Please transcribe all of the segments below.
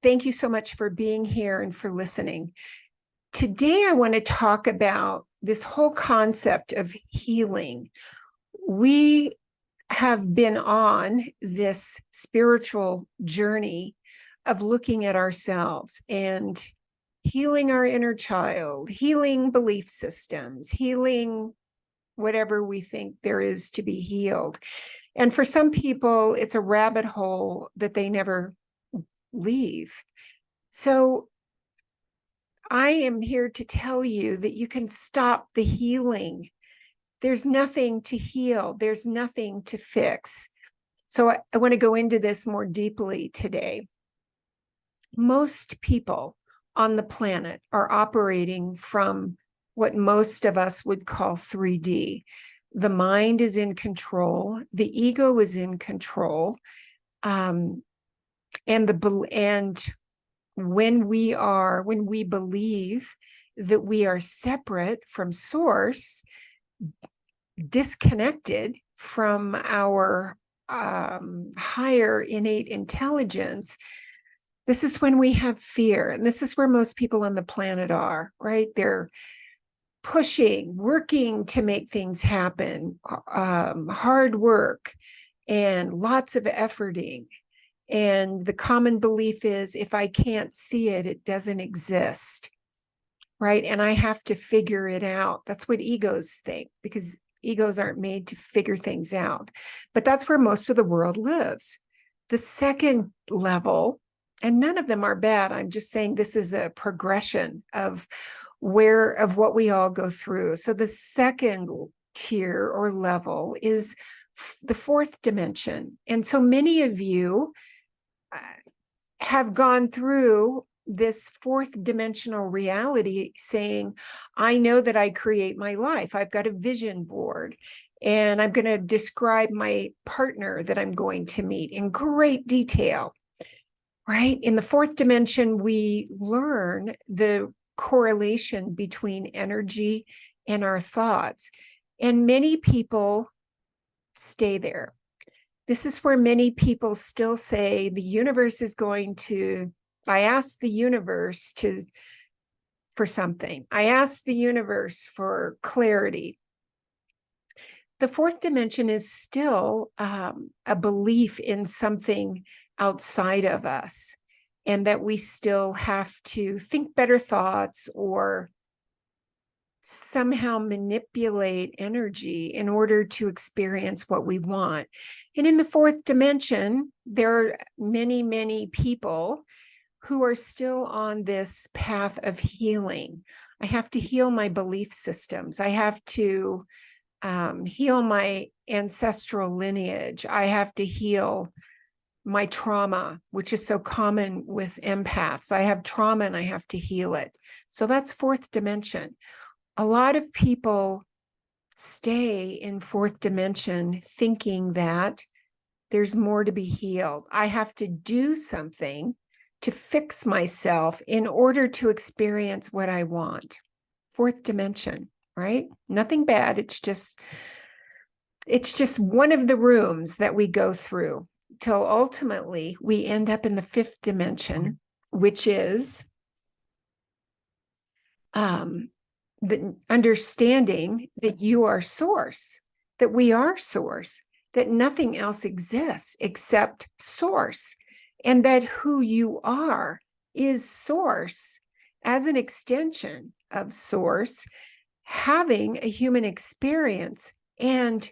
Thank you so much for being here and for listening. Today, I want to talk about this whole concept of healing. We have been on this spiritual journey of looking at ourselves and healing our inner child, healing belief systems, healing whatever we think there is to be healed. And for some people, it's a rabbit hole that they never leave. So I am here to tell you that you can stop the healing. There's nothing to heal. There's nothing to fix. So I want to go into this more deeply today. Most people on the planet are operating from what most of us would call 3D. The mind is in control. The ego is in control. And when we believe that we are separate from source, disconnected from our higher innate intelligence, this is when we have fear. And this is where most people on the planet are, right? They're pushing, working to make things happen, hard work, and lots of efforting. And the common belief is, if I can't see it, it doesn't exist, right? And I have to figure it out. That's what egos think, because egos aren't made to figure things out. But that's where most of the world lives. The second level, and none of them are bad, I'm just saying this is a progression of what we all go through. So the second tier or level is the fourth dimension. And so many of you have gone through this fourth dimensional reality saying, I know that I create my life. I've got a vision board, and I'm going to describe my partner that I'm going to meet in great detail, right? In the fourth dimension, we learn the correlation between energy and our thoughts. And many people stay there. This is where many people still say the universe is going to, I asked the universe for something. I asked the universe for clarity. The fourth dimension is still a belief in something outside of us, and that we still have to think better thoughts or somehow manipulate energy in order to experience what we want. And in the fourth dimension, there are many, many people who are still on this path of healing. I have to heal my belief systems. I have to heal my ancestral lineage. I have to heal my trauma, which is so common with empaths. I have trauma and I have to heal it. So that's fourth dimension. A lot of people stay in fourth dimension thinking that there's more to be healed. I have to do something to fix myself in order to experience what I want. Fourth dimension, right? Nothing bad. It's just one of the rooms that we go through till ultimately we end up in the fifth dimension, which is the understanding that you are source, that we are source, that nothing else exists except source, and that who you are is source as an extension of source, having a human experience. And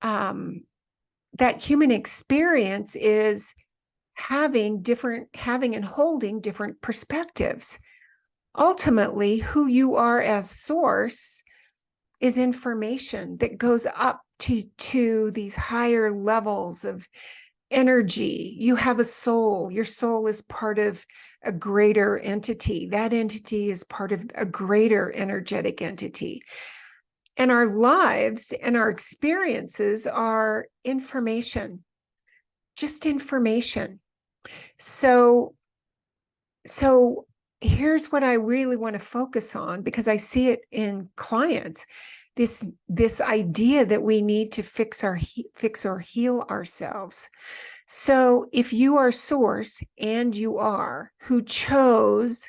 that human experience is having and holding different perspectives. Ultimately, who you are as source is information that goes up to these higher levels of energy. You have a soul. Your soul is part of a greater entity. That entity is part of a greater energetic entity. And our lives and our experiences are information, just information. So here's what I really want to focus on, because I see it in clients, this idea that we need to fix or heal ourselves. So if you are source, and you are, who chose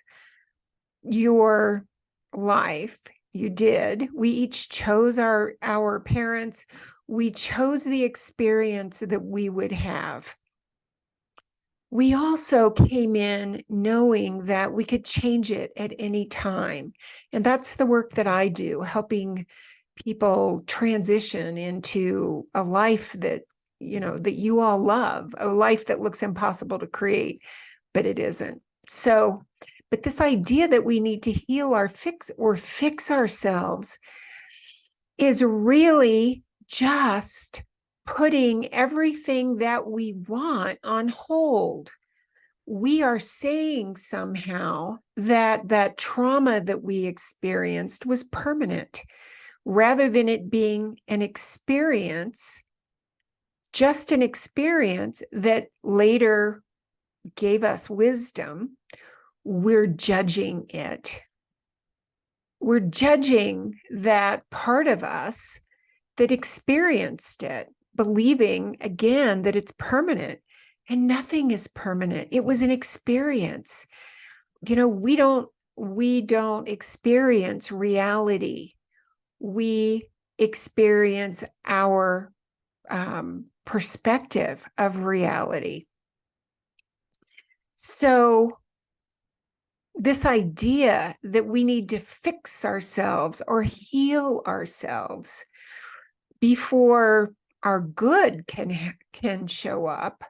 your life, you did. We each chose our parents. We chose the experience that we would have. We also came in knowing that we could change it at any time. And that's the work that I do, helping people transition into a life that, that you all love, a life that looks impossible to create, but it isn't. So, but this idea that we need to heal our fix ourselves is really just putting everything that we want on hold. We are saying somehow that that trauma that we experienced was permanent, rather than it being an experience, just an experience that later gave us wisdom. We're judging it. We're judging that part of us that experienced it, believing again that it's permanent, and nothing is permanent. It was an experience. We don't experience reality. We experience our perspective of reality. So this idea that we need to fix ourselves or heal ourselves before our good can show up,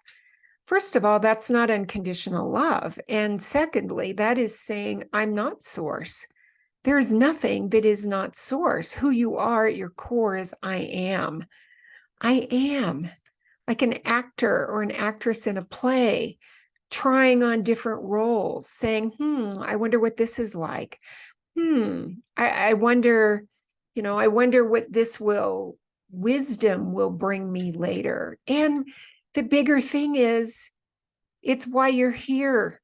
first of all, that's not unconditional love. And secondly, that is saying, I'm not source. There's nothing that is not source. Who you are at your core is I am. I am. Like an actor or an actress in a play, trying on different roles, saying, I wonder what this is like. I wonder, I wonder what wisdom will bring me later. And the bigger thing is, it's why you're here.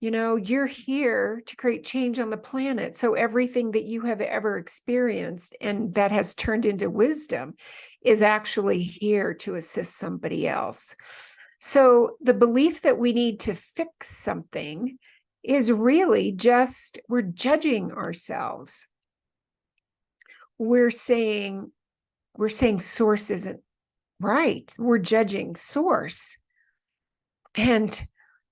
You're here to create change on the planet. So everything that you have ever experienced and that has turned into wisdom is actually here to assist somebody else. So the belief that we need to fix something is really just, we're judging ourselves. We're saying source isn't right. We're judging source. And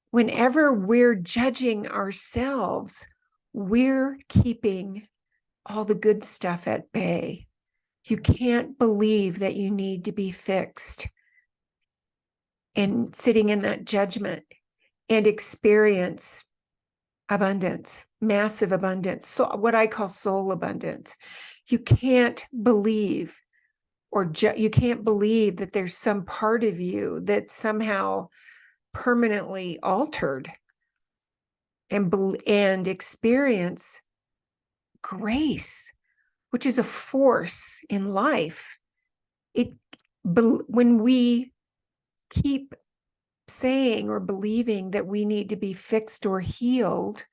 whenever we're judging ourselves, we're keeping all the good stuff at bay. You can't believe that you need to be fixed, and sitting in that judgment and experience abundance, massive abundance, so what I call soul abundance. You can't believe you can't believe that there's some part of you that's somehow permanently altered, and experience grace, which is a force in life. When we keep saying or believing that we need to be fixed or healed,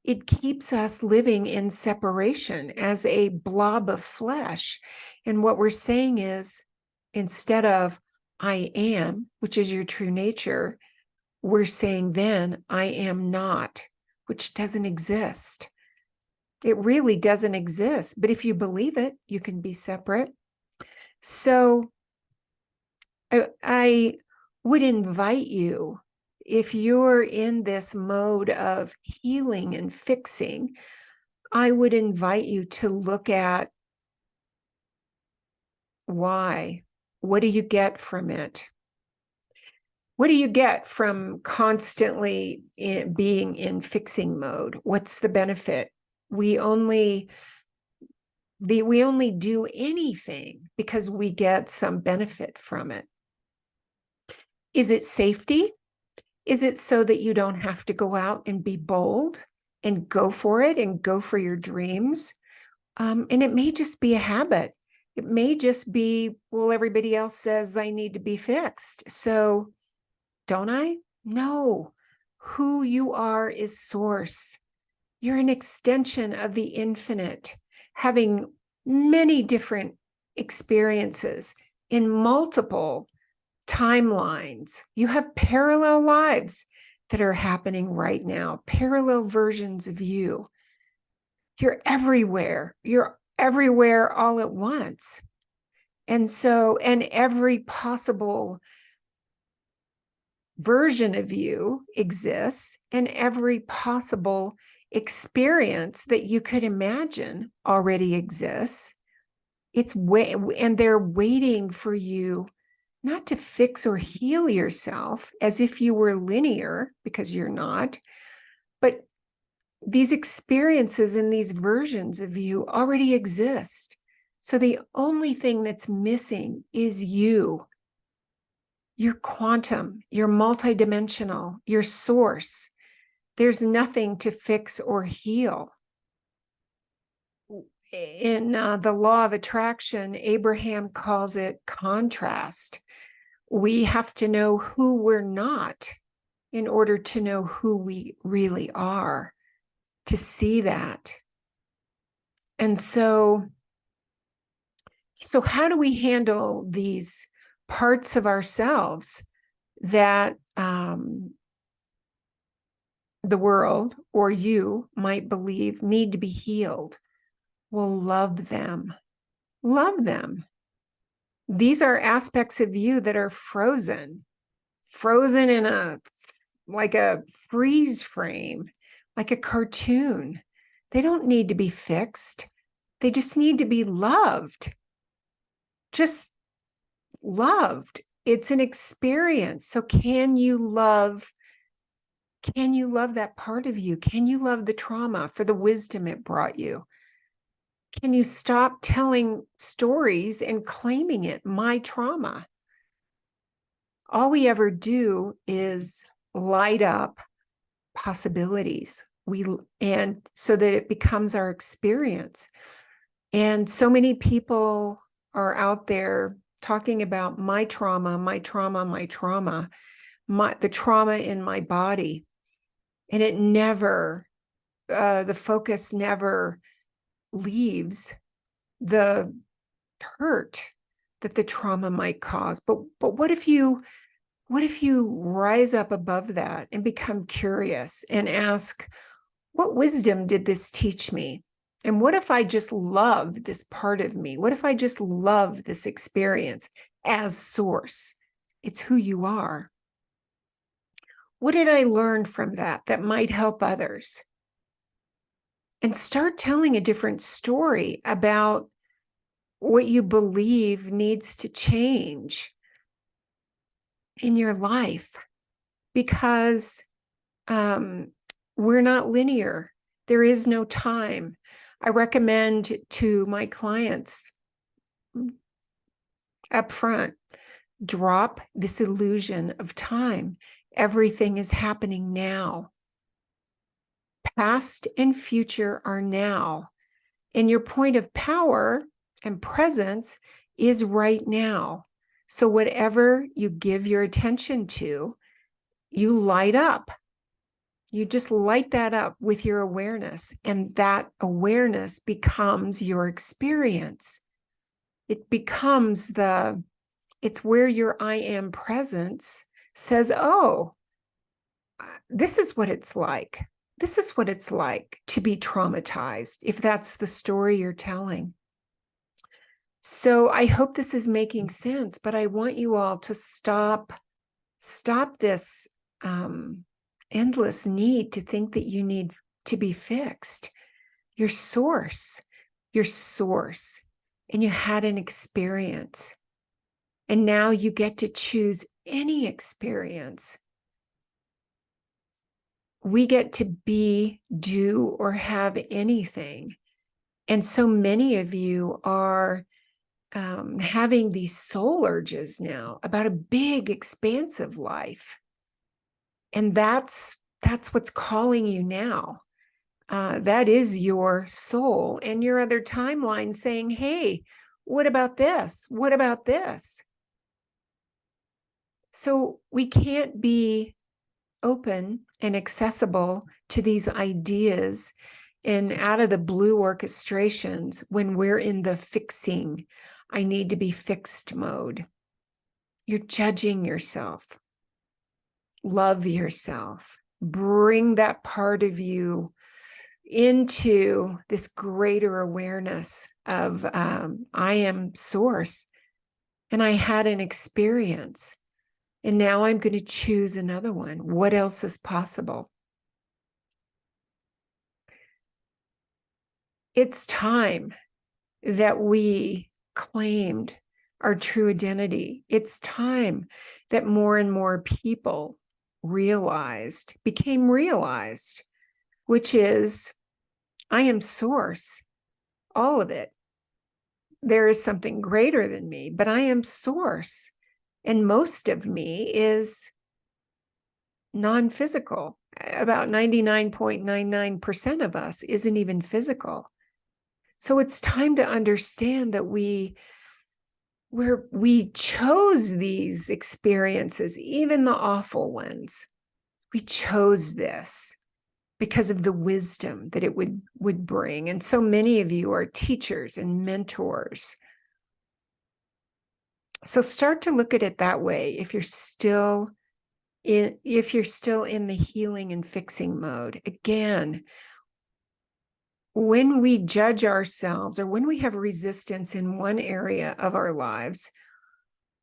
it keeps us living in separation as a blob of flesh. And what we're saying is, instead of I am, which is your true nature, we're saying then I am not, which doesn't exist. It really doesn't exist. But if you believe it, you can be separate. So I would invite you, if you're in this mode of healing and fixing, I would invite you to look at why. What do you get from it? What do you get from constantly being in fixing mode? What's the benefit? We only do anything because we get some benefit from it. Is it safety? Is it so that you don't have to go out and be bold and go for it and go for your dreams? And it may just be a habit. It may just be, well, everybody else says I need to be fixed. So don't I? No. Who you are is source. You're an extension of the infinite, having many different experiences in multiple timelines. You have parallel lives that are happening right now, parallel versions of you. You're everywhere. You're everywhere all at once. And every possible version of you exists, and every possible experience that you could imagine already exists. And they're waiting for you not to fix or heal yourself as if you were linear, because you're not, but these experiences and these versions of you already exist. So the only thing that's missing is you. You're quantum, you're multidimensional, you're source. There's nothing to fix or heal. In the law of attraction, Abraham calls it contrast. We have to know who we're not in order to know who we really are, to see that. And so how do we handle these parts of ourselves that the world or you might believe need to be healed? Well, love them. Love them. These are aspects of you that are frozen in like a freeze frame, like a cartoon. They don't need to be fixed. They just need to be loved. Just loved. It's an experience. So can you love that part of you? Can you love the trauma for the wisdom it brought you? Can you stop telling stories and claiming it my trauma? All we ever do is light up possibilities. And so that it becomes our experience. And so many people are out there talking about my trauma, the trauma in my body. And it never, the focus never leaves the hurt that the trauma might cause. But what if you rise up above that and become curious and ask, what wisdom did this teach me? And what if I just love this part of me? What if I just love this experience as source? It's who you are. What did I learn from that might help others? And start telling a different story about what you believe needs to change in your life, because we're not linear. There is no time. I recommend to my clients up front, drop this illusion of time. Everything is happening now. Past and future are now. And your point of power and presence is right now. So whatever you give your attention to, you light up. You just light that up with your awareness, and that awareness becomes your experience. It becomes it's where your I am presence says, oh, this is what it's like. This is what it's like to be traumatized, if that's the story you're telling. So I hope this is making sense, but I want you all to stop this endless need to think that you need to be fixed. Your source, and you had an experience. And now you get to choose any experience. We get to be, do, or have anything. And so many of you are having these soul urges now about a big, expansive life. And that's what's calling you now. That is your soul and your other timeline saying, hey, what about this? What about this? So we can't be open and accessible to these ideas and out of the blue orchestrations when we're in the fixing, I need to be fixed mode. you're judging yourself. Love yourself. Bring that part of you into this greater awareness of I am source and I had an experience and now I'm going to choose another one. What else is possible? It's time that we claimed our true identity. It's time that more and more people became realized, which is I am source, all of it. There is something greater than me, but I am source. And most of me is non-physical. About 99.99% of us isn't even physical. So it's time to understand that we chose these experiences, even the awful ones. We chose this because of the wisdom that it would bring. And so many of you are teachers and mentors. So start to look at it that way if you're still in the healing and fixing mode. Again, when we judge ourselves or when we have resistance in one area of our lives,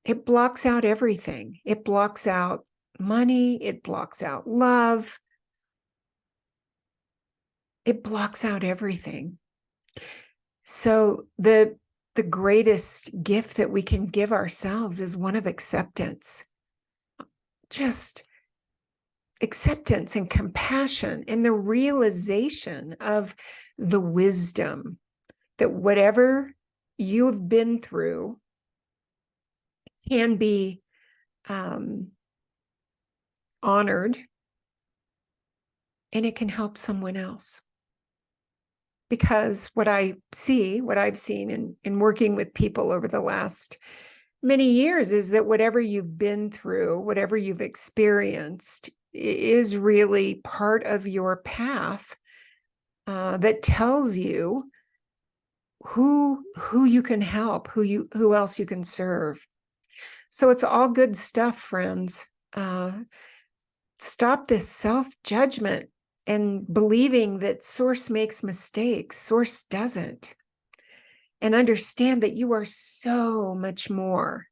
it blocks out everything. It blocks out money, it blocks out love, it blocks out everything. So the greatest gift that we can give ourselves is one of acceptance. Just acceptance and compassion and the realization of the wisdom that whatever you've been through can be honored and it can help someone else. Because what I've seen in working with people over the last many years is that whatever you've been through, whatever you've experienced is really part of your path that tells you who you can help, who else you can serve. So it's all good stuff, friends. Stop this self-judgment and believing that source makes mistakes. Source doesn't. And understand that you are so much more.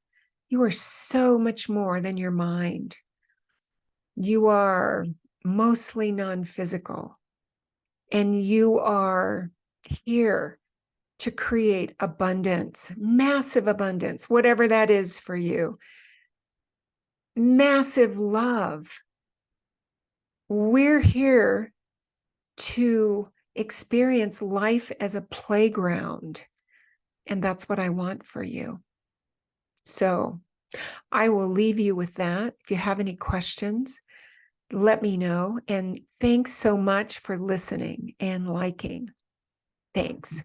You are so much more than your mind. You are mostly non-physical. And you are here to create abundance, massive abundance, whatever that is for you. Massive love. We're here to experience life as a playground. And that's what I want for you. So I will leave you with that. If you have any questions, let me know. And thanks so much for listening and liking. Thanks.